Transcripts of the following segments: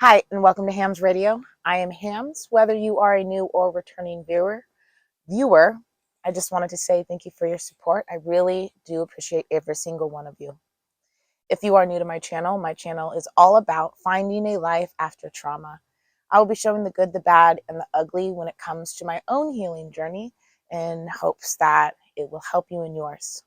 Hi, and welcome to Hams Radio. I am Hams. Whether you are a new or returning viewer, I just wanted to say thank you for your support. I really do appreciate every single one of you. If you are new to my channel is all about finding a life after trauma. I will be showing the good, the bad, and the ugly when it comes to my own healing journey in hopes that it will help you in yours.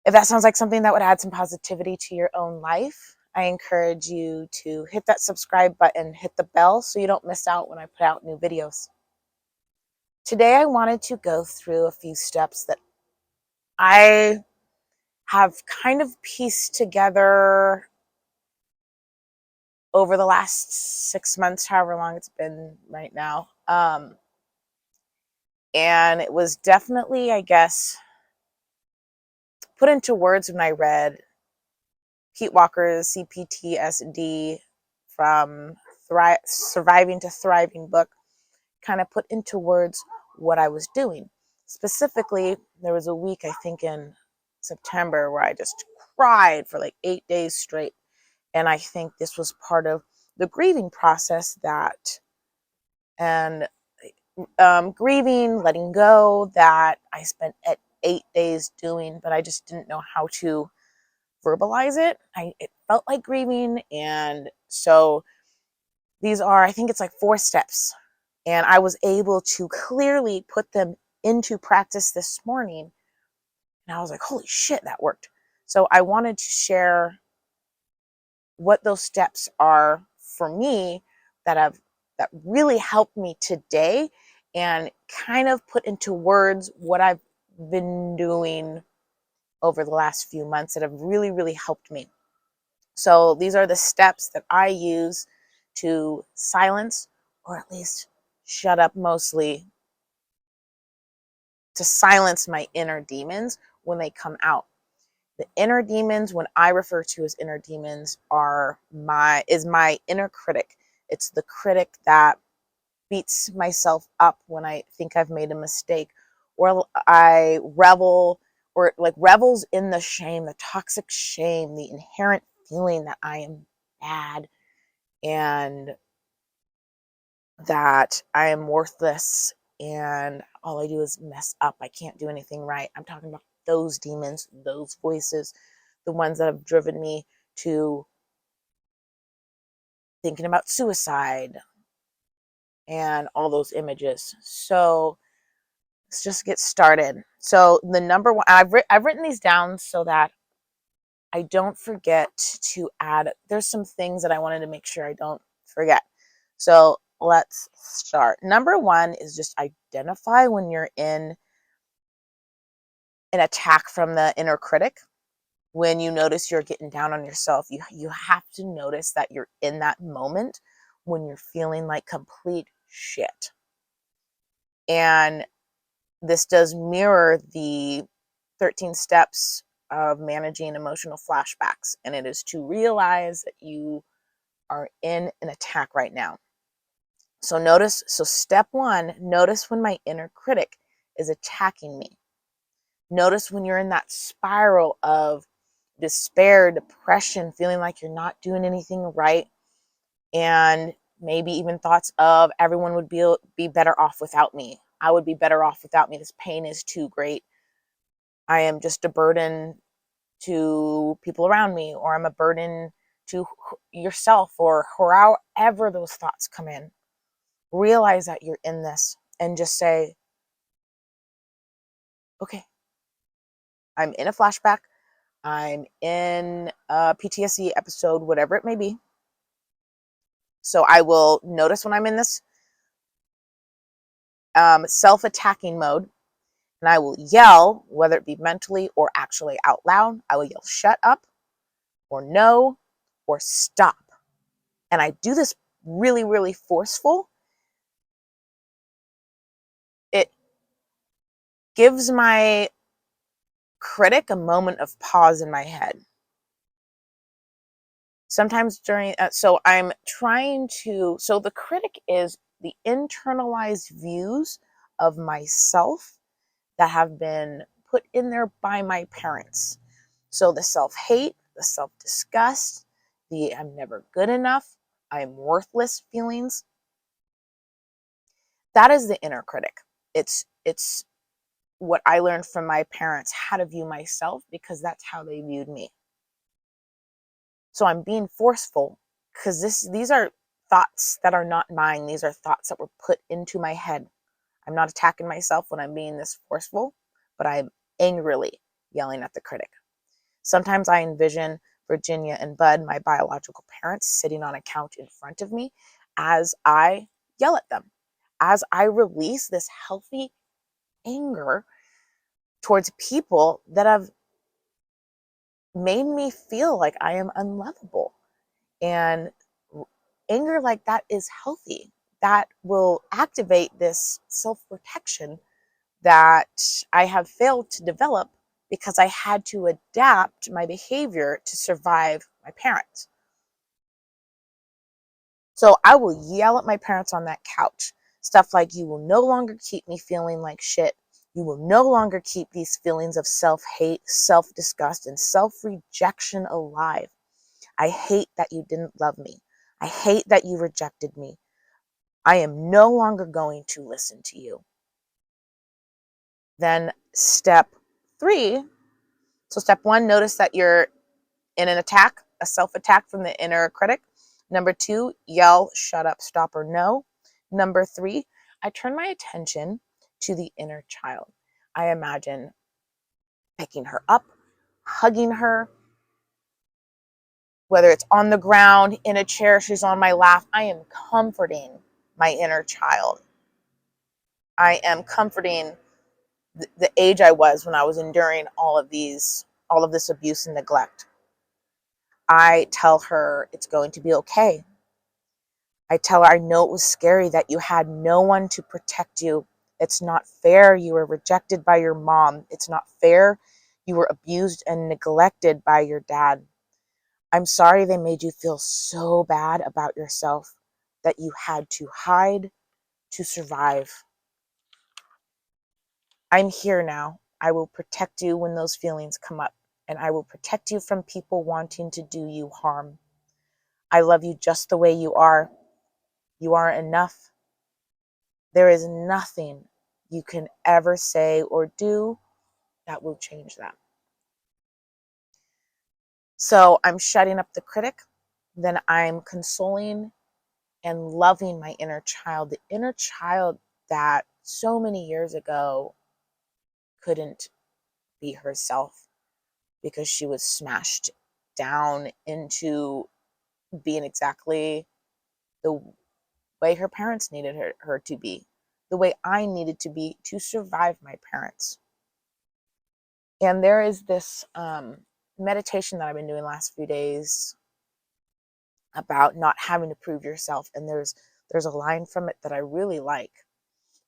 If that sounds like something that would add some positivity to your own life, I encourage you to hit that subscribe button, hit the bell so you don't miss out when I put out new videos. Today, I wanted to go through a few steps that I have kind of pieced together over the last 6 months, however long it's been right now. And it was definitely, I guess, put into words when I read Pete Walker's C-PTSD from Surviving to Thriving book, kind of put into words what I was doing. Specifically, there was a week, I think in September, where I just cried for like 8 days straight. And I think this was part of the grieving process and grieving, letting go, that I spent 8 days doing, but I just didn't know how to verbalize it. It felt like grieving. And so these are, I think it's like 4 steps. And I was able to clearly put them into practice this morning. And I was like, holy shit, that worked. So I wanted to share what those steps are for me that really helped me today, and kind of put into words what I've been doing over the last few months that have really, really helped me. So these are the steps that I use to silence, or at least shut up, mostly to silence my inner demons when they come out. The inner demons, when I refer to as inner demons, is my inner critic. It's the critic that beats myself up when I think I've made a mistake, or I revels in the shame, the toxic shame, the inherent feeling that I am bad and that I am worthless and all I do is mess up. I can't do anything right. I'm talking about those demons, those voices, the ones that have driven me to thinking about suicide and all those images. So let's just get started. So the number one, I've written these down so that I don't forget to add. There's some things that I wanted to make sure I don't forget. So let's start. Number one is just identify when you're in an attack from the inner critic. When you notice you're getting down on yourself, you have to notice that you're in that moment when you're feeling like complete shit. And this does mirror the 13 steps of managing emotional flashbacks. And it is to realize that you are in an attack right now. So step one, notice when my inner critic is attacking me. Notice when you're in that spiral of despair, depression, feeling like you're not doing anything right, and maybe even thoughts of everyone would be better off without me. I would be better off without me. This pain is too great. I am just a burden to people around me, or I'm a burden to yourself, or however those thoughts come in. Realize that you're in this and just say, okay, I'm in a flashback. I'm in a PTSD episode, whatever it may be. So I will notice when I'm in this self-attacking mode, and I will yell, whether it be mentally or actually out loud. I will yell, shut up, or no, or stop. And I do this really, really forceful. It gives my critic a moment of pause in my head. Sometimes so I'm trying to, so the critic is the internalized views of myself that have been put in there by my parents. So the self-hate, the self-disgust, the I'm never good enough, I'm worthless feelings. That is the inner critic. It's what I learned from my parents, how to view myself, because that's how they viewed me. So I'm being forceful because these are thoughts that are not mine. These are thoughts that were put into my head. I'm not attacking myself when I'm being this forceful, but I'm angrily yelling at the critic. Sometimes I envision Virginia and Bud, my biological parents, sitting on a couch in front of me as I yell at them, as I release this healthy anger towards people that have made me feel like I am unlovable. And anger like that is healthy. That will activate this self protection that I have failed to develop because I had to adapt my behavior to survive my parents. So I will yell at my parents on that couch. Stuff like, you will no longer keep me feeling like shit. You will no longer keep these feelings of self-hate, self-disgust, and self-rejection alive. I hate that you didn't love me. I hate that you rejected me. I am no longer going to listen to you. Then step 3. So step 1, notice that you're in an attack, a self-attack from the inner critic. Number 2, yell, shut up, stop, or no. Number 3, I turn my attention to the inner child. I imagine picking her up, hugging her, whether it's on the ground, in a chair, she's on my lap. I am comforting my inner child. I am comforting the age I was when I was enduring all of this abuse and neglect. I tell her it's going to be okay. I tell her, I know it was scary that you had no one to protect you. It's not fair. You were rejected by your mom. It's not fair. You were abused and neglected by your dad. I'm sorry they made you feel so bad about yourself that you had to hide to survive. I'm here now. I will protect you when those feelings come up, and I will protect you from people wanting to do you harm. I love you just the way you are. You are enough. There is nothing you can ever say or do that will change that. So I'm shutting up the critic, then I'm consoling and loving my inner child, the inner child that so many years ago couldn't be herself because she was smashed down into being exactly the way her parents needed her to be, the way I needed to be to survive my parents. And there is this meditation that I've been doing the last few days about not having to prove yourself. And there's a line from it that I really like.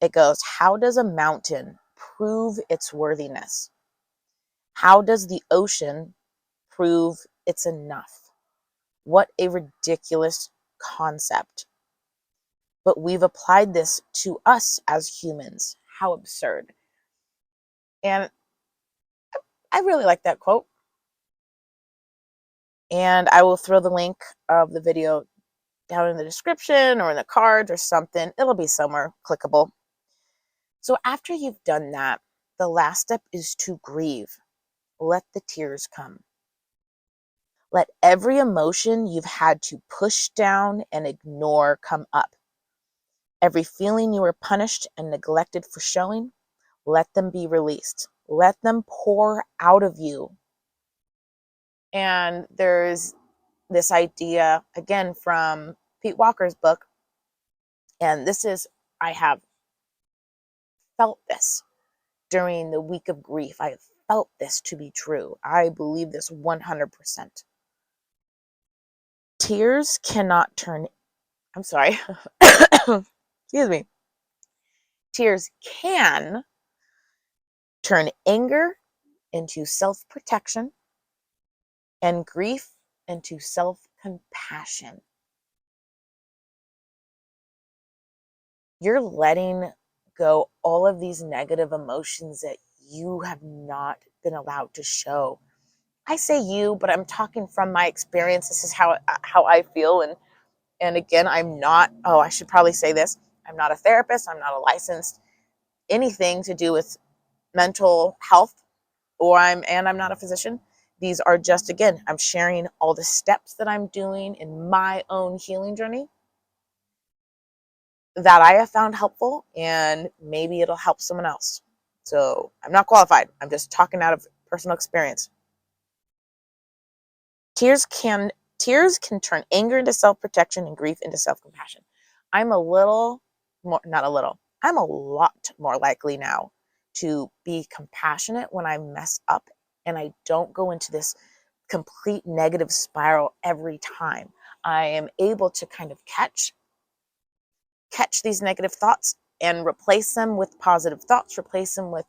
It goes, how does a mountain prove its worthiness? How does the ocean prove it's enough? What a ridiculous concept. But we've applied this to us as humans. How absurd. And I really like that quote. And I will throw the link of the video down in the description or in the cards or something. It'll be somewhere clickable. So after you've done that, the last step is to grieve. Let the tears come. Let every emotion you've had to push down and ignore come up. Every feeling you were punished and neglected for showing, let them be released. Let them pour out of you. And there's this idea, again, from Pete Walker's book. And I have felt this during the week of grief. I have felt this to be true. I believe this 100%. Tears cannot turn, I'm sorry, excuse me. Tears can turn anger into self-protection and grief into self-compassion. You're letting go all of these negative emotions that you have not been allowed to show. I say you, but I'm talking from my experience. This is how I feel, And again, I'm not, oh, I should probably say this. I'm not a therapist. I'm not a licensed anything to do with mental health, and I'm not a physician. These are just, again, I'm sharing all the steps that I'm doing in my own healing journey that I have found helpful, and maybe it'll help someone else. So I'm not qualified. I'm just talking out of personal experience. Tears can tears can turn anger into self-protection and grief into self-compassion. I'm a little more, not a little. I'm a lot more likely now to be compassionate when I mess up and I don't go into this complete negative spiral every time. I am able to kind of catch these negative thoughts and replace them with positive thoughts, replace them with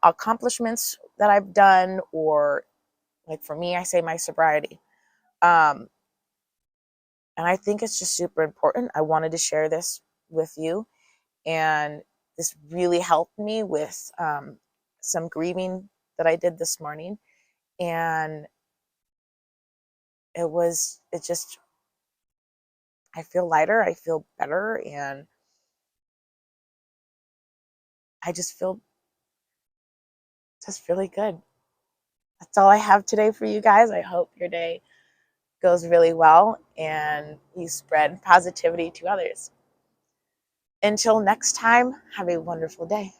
accomplishments that I've done, or like for me, I say my sobriety. Um, and I think it's just super important. I wanted to share this with you, and this really helped me with some grieving that I did this morning. And it just, I feel lighter, I feel better, and I just feel just really good. That's all I have today for you guys. I hope your day goes really well and you spread positivity to others. Until next time, have a wonderful day.